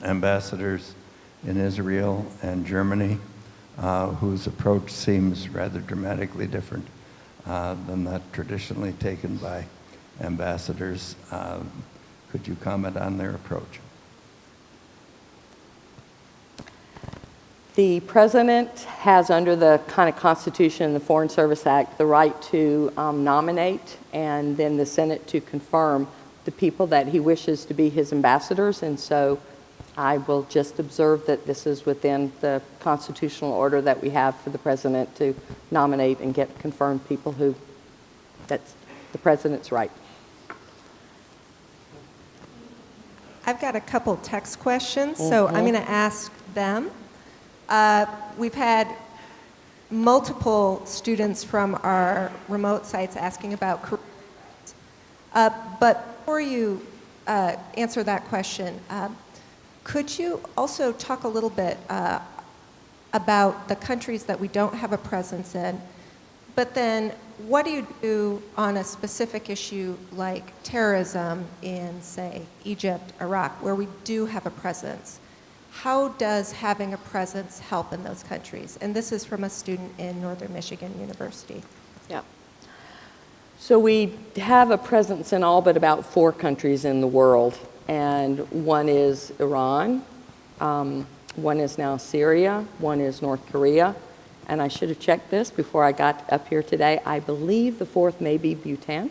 ambassadors in Israel and Germany whose approach seems rather dramatically different than that traditionally taken by ambassadors. Could you comment on their approach? The President has, under the kind of Constitution and the Foreign Service Act, the right to nominate and then the Senate to confirm the people that he wishes to be his ambassadors. And so I will just observe that this is within the constitutional order that we have for the President to nominate and get confirmed people who, that's the President's right. I've got a couple text questions, so I'm going to ask them. We've had multiple students from our remote sites asking about career. But before you answer that question, could you also talk a little bit about the countries that we don't have a presence in, but then what do you do on a specific issue like terrorism in, say, Egypt, Iraq, where we do have a presence? How does having a presence help in those countries? And this is from a student in Northern Michigan University. Yeah. So we have a presence in all but about 4 countries in the world, and one is Iran, one is now Syria, one is North Korea, and I should have checked this before I got up here today. I believe the 4th may be Bhutan,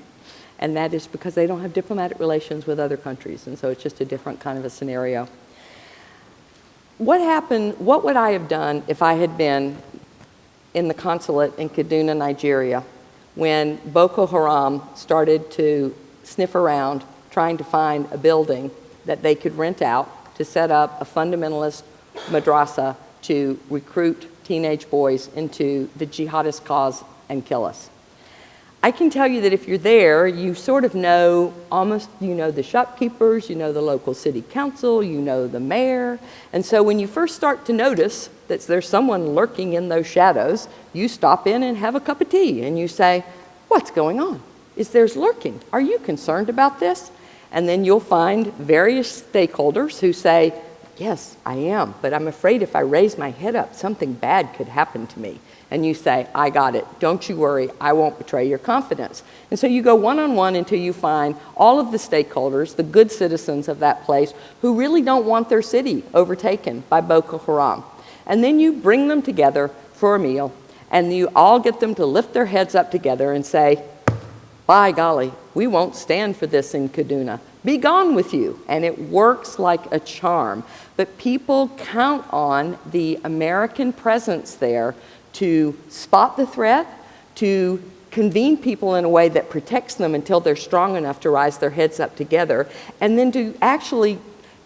and that is because they don't have diplomatic relations with other countries, and so it's just a different kind of a scenario. What would I have done if I had been in the consulate in Kaduna, Nigeria, when Boko Haram started to sniff around trying to find a building that they could rent out to set up a fundamentalist madrasa to recruit teenage boys into the jihadist cause and kill us? I can tell you that if you're there, you sort of know the shopkeepers, you know the local city council, you know the mayor. And so when you first start to notice that there's someone lurking in those shadows, you stop in and have a cup of tea and you say, what's going on? There's lurking. Are you concerned about this? And then you'll find various stakeholders who say, yes, I am, but I'm afraid if I raise my head up, something bad could happen to me. And you say, I got it. Don't you worry. I won't betray your confidence. And so you go one-on-one until you find all of the stakeholders, the good citizens of that place, who really don't want their city overtaken by Boko Haram. And then you bring them together for a meal, and you all get them to lift their heads up together and say, by golly, we won't stand for this in Kaduna. Be gone with you. And it works like a charm. But people count on the American presence there to spot the threat, to convene people in a way that protects them until they're strong enough to rise their heads up together, and then to actually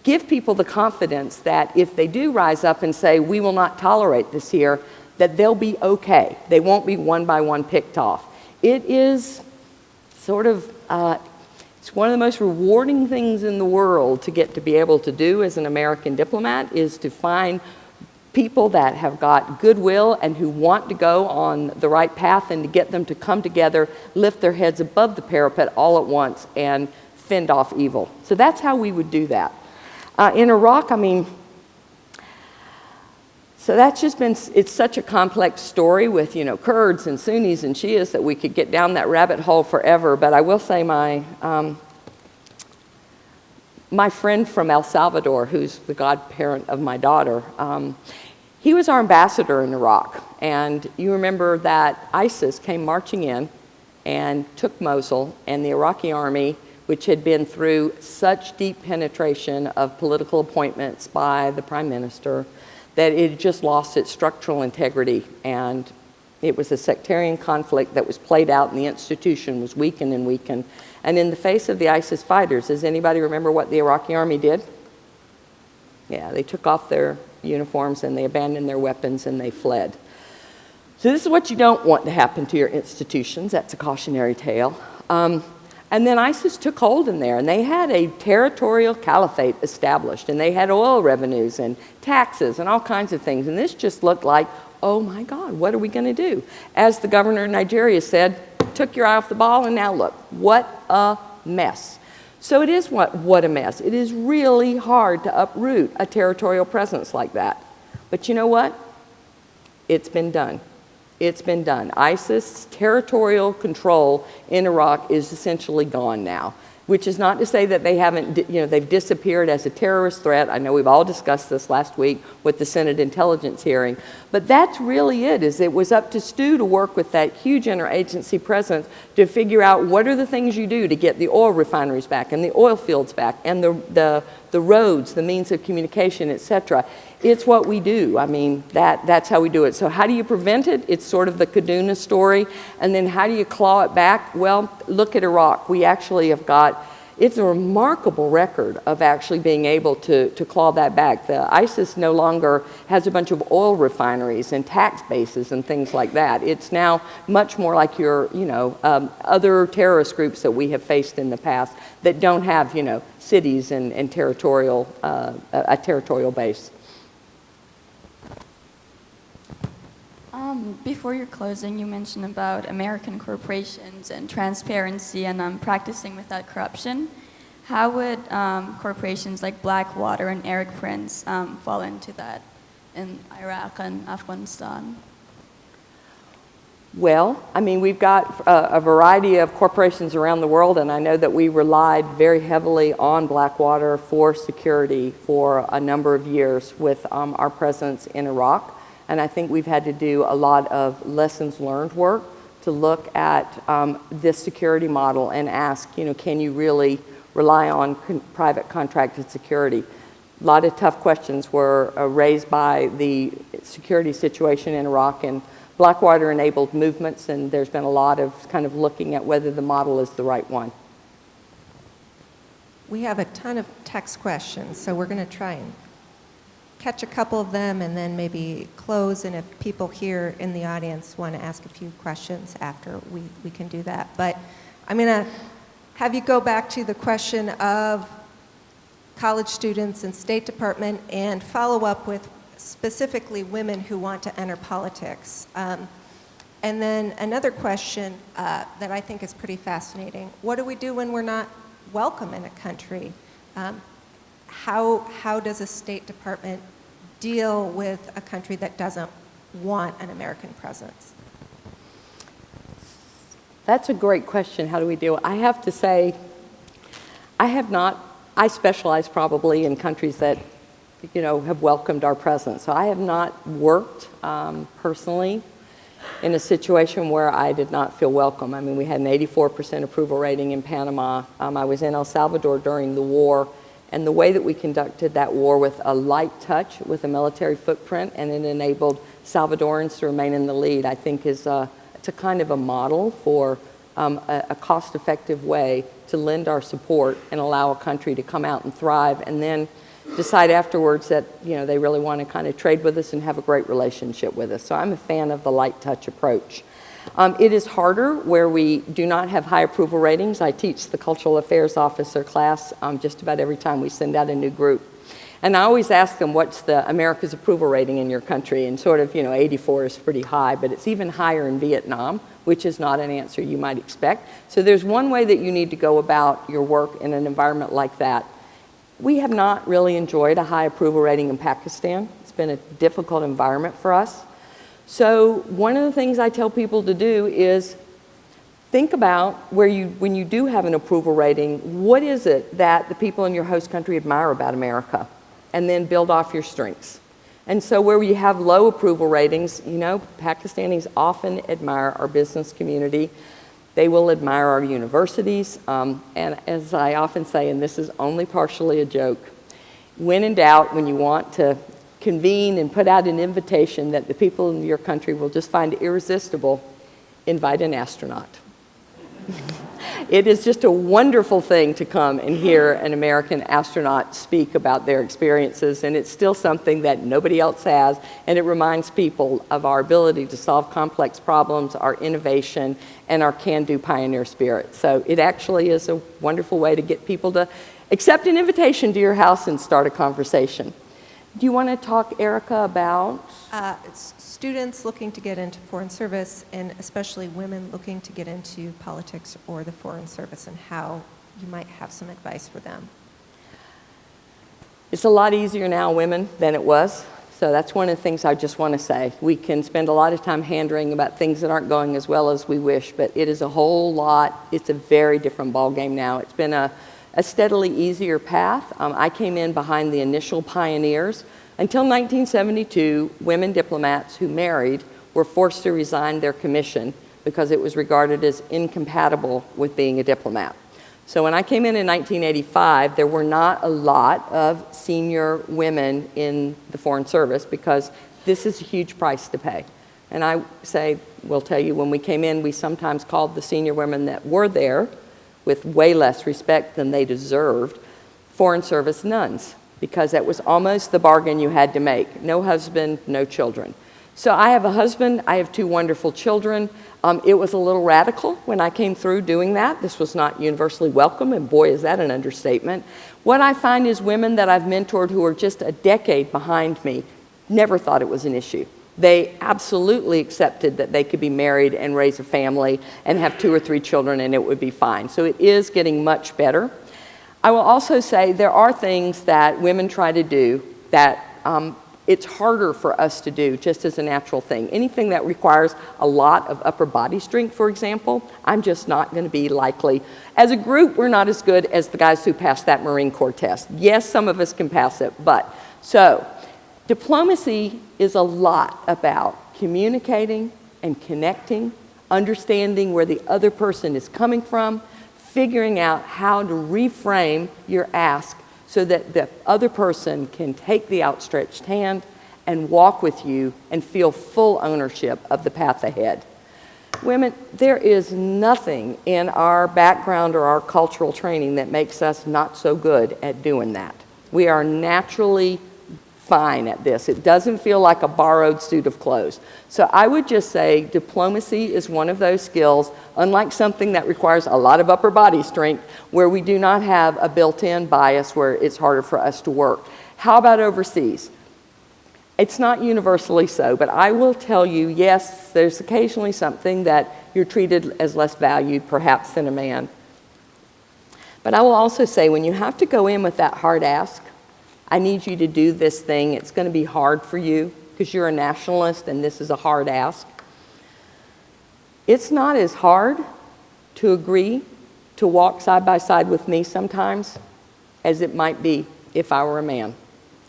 give people the confidence that if they do rise up and say, we will not tolerate this here, that they'll be okay. They won't be one by one picked off. It is sort of, it's one of the most rewarding things in the world to get to be able to do as an American diplomat, is to find people that have got goodwill and who want to go on the right path, and to get them to come together, lift their heads above the parapet all at once and fend off evil. So that's how we would do that. In Iraq, so that's just been, it's such a complex story with, Kurds and Sunnis and Shias that we could get down that rabbit hole forever. But I will say my friend from El Salvador, who's the godparent of my daughter, he was our ambassador in Iraq. And you remember that ISIS came marching in and took Mosul, and the Iraqi army, which had been through such deep penetration of political appointments by the prime minister, that it just lost its structural integrity. And it was a sectarian conflict that was played out, and the institution was weakened and weakened. And in the face of the ISIS fighters, does anybody remember what the Iraqi army did? Yeah, they took off their uniforms and they abandoned their weapons and they fled. So this is what you don't want to happen to your institutions. That's a cautionary tale. And then ISIS took hold in there, and they had a territorial caliphate established, and they had oil revenues and taxes and all kinds of things. And this just looked like, oh my God, what are we going to do? As the governor of Nigeria said, took your eye off the ball, and now look, what a mess. So it is what a mess. It is really hard to uproot a territorial presence like that. But you know what? It's been done. It's been done. ISIS territorial control in Iraq is essentially gone now, which is not to say that they haven't, they've disappeared as a terrorist threat. I know we've all discussed this last week with the Senate intelligence hearing, but that's really it, is it was up to Stu to work with that huge interagency presence to figure out what are the things you do to get the oil refineries back and the oil fields back and the roads, the means of communication, etc. It's what we do. That's how we do it. So how do you prevent it? It's sort of the Kaduna story. And then how do you claw it back? Well, look at Iraq. We actually have got, It's a remarkable record of actually being able to claw that back. The ISIS no longer has a bunch of oil refineries and tax bases and things like that. It's now much more like your, other terrorist groups that we have faced in the past that don't have, cities and a territorial base. Before your closing, you mentioned about American corporations and transparency and practicing without corruption. How would corporations like Blackwater and Eric Prince fall into that in Iraq and Afghanistan? Well, I mean, we've got a variety of corporations around the world, and I know that we relied very heavily on Blackwater for security for a number of years with our presence in Iraq. And I think we've had to do a lot of lessons learned work to look at this security model and ask, can you really rely on private contracted security? A lot of tough questions were raised by the security situation in Iraq, and Blackwater enabled movements, and there's been a lot of kind of looking at whether the model is the right one. We have a ton of text questions, so we're going to try and catch a couple of them and then maybe close, and if people here in the audience want to ask a few questions after, we can do that. But I'm going to have you go back to the question of college students and State Department and follow up with specifically women who want to enter politics. And then another question that I think is pretty fascinating. What do we do when we're not welcome in a country? How does a State Department deal with a country that doesn't want an American presence? That's a great question. How do we deal? I have to say, I specialize probably in countries that, have welcomed our presence. So I have not worked personally in a situation where I did not feel welcome. I mean, we had an 84% approval rating in Panama. I was in El Salvador during the war, and the way that we conducted that war with a light touch, with a military footprint, and it enabled Salvadorans to remain in the lead, I think it's a kind of a model for a cost-effective way to lend our support and allow a country to come out and thrive, and then decide afterwards that they really want to kind of trade with us and have a great relationship with us. So I'm a fan of the light touch approach. It is harder where we do not have high approval ratings. I teach the Cultural Affairs Officer class just about every time we send out a new group. And I always ask them, what's the America's approval rating in your country? And sort of, 84 is pretty high, but it's even higher in Vietnam, which is not an answer you might expect. So there's one way that you need to go about your work in an environment like that. We have not really enjoyed a high approval rating in Pakistan. It's been a difficult environment for us. So one of the things I tell people to do is think about when you do have an approval rating, what is it that the people in your host country admire about America? And then build off your strengths. And so where you have low approval ratings, Pakistanis often admire our business community. They will admire our universities. And as I often say, and this is only partially a joke, when in doubt, when you want to convene and put out an invitation that the people in your country will just find irresistible, invite an astronaut. It is just a wonderful thing to come and hear an American astronaut speak about their experiences, and it's still something that nobody else has, and it reminds people of our ability to solve complex problems, our innovation, and our can-do pioneer spirit. So it actually is a wonderful way to get people to accept an invitation to your house and start a conversation. Do you want to talk, Erica, about? Students looking to get into foreign service, and especially women looking to get into politics or the foreign service, and how you might have some advice for them. It's a lot easier now, women, than it was. So that's one of the things I just want to say. We can spend a lot of time hand-wringing about things that aren't going as well as we wish, but it is a whole lot. It's a very different ballgame now. It's been a steadily easier path. I came in behind the initial pioneers. Until 1972, women diplomats who married were forced to resign their commission because it was regarded as incompatible with being a diplomat. So when I came in 1985, there were not a lot of senior women in the Foreign Service because this is a huge price to pay. And I will tell you, when we came in, we sometimes called the senior women that were there with way less respect than they deserved Foreign Service nuns, because that was almost the bargain you had to make. No husband, no children. So I have a husband, I have 2 wonderful children. It was a little radical when I came through doing that. This was not universally welcome, and boy, is that an understatement. What I find is women that I've mentored who are just a decade behind me never thought it was an issue. They absolutely accepted that they could be married and raise a family and have 2 or 3 children and it would be fine. So it is getting much better. I will also say there are things that women try to do that it's harder for us to do just as a natural thing. Anything that requires a lot of upper body strength, for example, I'm just not going to be likely. As a group, we're not as good as the guys who passed that Marine Corps test. Yes, some of us can pass it, but so diplomacy is a lot about communicating and connecting, understanding where the other person is coming from, figuring out how to reframe your ask so that the other person can take the outstretched hand and walk with you and feel full ownership of the path ahead. Women, there is nothing in our background or our cultural training that makes us not so good at doing that. We are naturally fine at this. It doesn't feel like a borrowed suit of clothes. So I would just say diplomacy is one of those skills, unlike something that requires a lot of upper body strength, where we do not have a built-in bias where it's harder for us to work. How about overseas? It's not universally so, but I will tell you, yes, there's occasionally something that you're treated as less valued, perhaps, than a man. But I will also say, when you have to go in with that hard ask, I need you to do this thing. It's going to be hard for you because you're a nationalist and this is a hard ask. It's not as hard to agree to walk side by side with me sometimes as it might be if I were a man.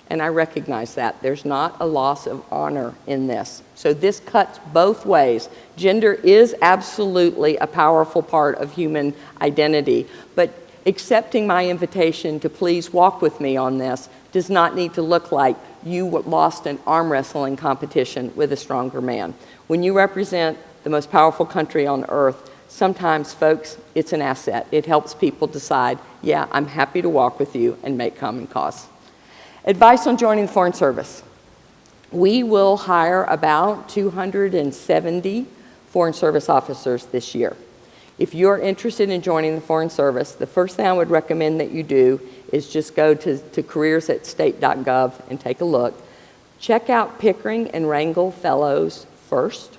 And I recognize that. There's not a loss of honor in this. So this cuts both ways. Gender is absolutely a powerful part of human identity, but accepting my invitation to please walk with me on this does not need to look like you lost an arm wrestling competition with a stronger man. When you represent the most powerful country on earth, sometimes, folks, it's an asset. It helps people decide, yeah, I'm happy to walk with you and make common cause. Advice on joining the Foreign Service. We will hire about 270 Foreign Service officers this year. If you're interested in joining the Foreign Service, the first thing I would recommend that you do is just go to careers@state.gov and take a look. Check out Pickering and Rangel Fellows first.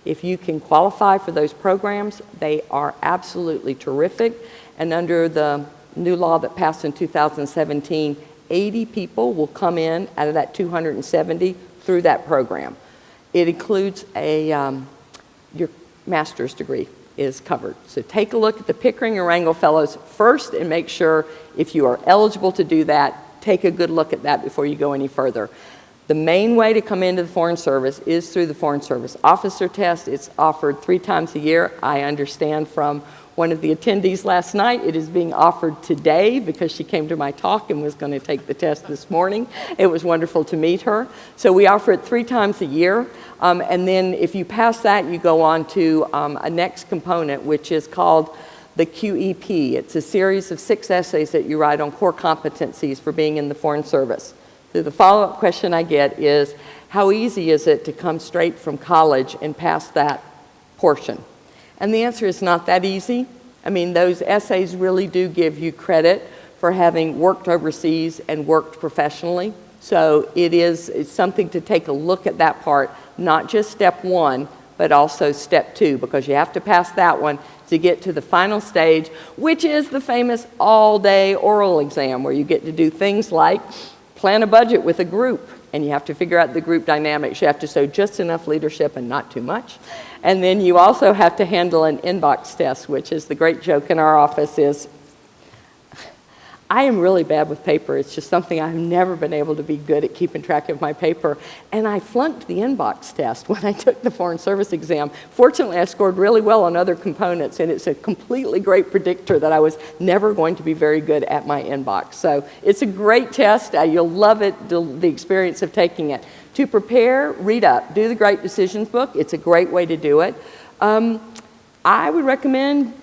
If you can qualify for those programs, they are absolutely terrific. And under the new law that passed in 2017, 80 people will come in out of that 270 through that program. It includes your master's degree is covered. So take a look at the Pickering and Rangel Fellows first and make sure if you are eligible to do that, take a good look at that before you go any further. The main way to come into the Foreign Service is through the Foreign Service Officer Test. It's offered 3 times a year. I understand from one of the attendees last night, it is being offered today because she came to my talk and was going to take the test this morning. It was wonderful to meet her. So we offer it 3 times a year. And then if you pass that, you go on to a next component, which is called the QEP. It's a series of 6 essays that you write on core competencies for being in the Foreign Service. So the follow-up question I get is, how easy is it to come straight from college and pass that portion? And the answer is not that easy. I mean, those essays really do give you credit for having worked overseas and worked professionally. So it's something to take a look at that part, not just step 1, but also step 2, because you have to pass that one to get to the final stage, which is the famous all-day oral exam, where you get to do things like plan a budget with a group, and you have to figure out the group dynamics. You have to show just enough leadership and not too much. And then you also have to handle an inbox test, which is the great joke in our office is, I am really bad with paper. It's just something I've never been able to be good at keeping track of my paper. And I flunked the inbox test when I took the Foreign Service exam. Fortunately, I scored really well on other components, and it's a completely great predictor that I was never going to be very good at my inbox. So it's a great test. You'll love it, the experience of taking it. To prepare, read up. Do the Great Decisions book. It's a great way to do it. I would recommend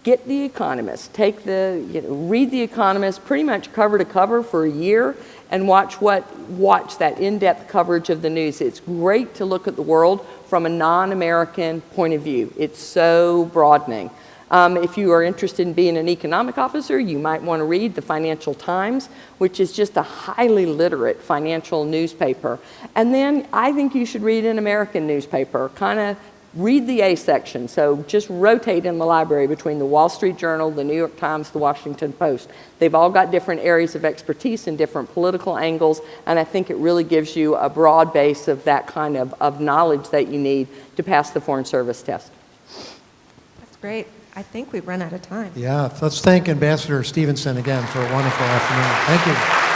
get The Economist. Read The Economist pretty much cover to cover for a year and watch that in-depth coverage of the news. It's great to look at the world from a non-American point of view. It's so broadening. If you are interested in being an economic officer, you might want to read the Financial Times, which is just a highly literate financial newspaper. And then I think you should read an American newspaper, kind of read the A section. So just rotate in the library between the Wall Street Journal, the New York Times, the Washington Post. They've all got different areas of expertise and different political angles, and I think it really gives you a broad base of that kind of knowledge that you need to pass the Foreign Service test. That's great. I think we've run out of time. Yeah, let's thank Ambassador Stevenson again for a wonderful afternoon. Thank you.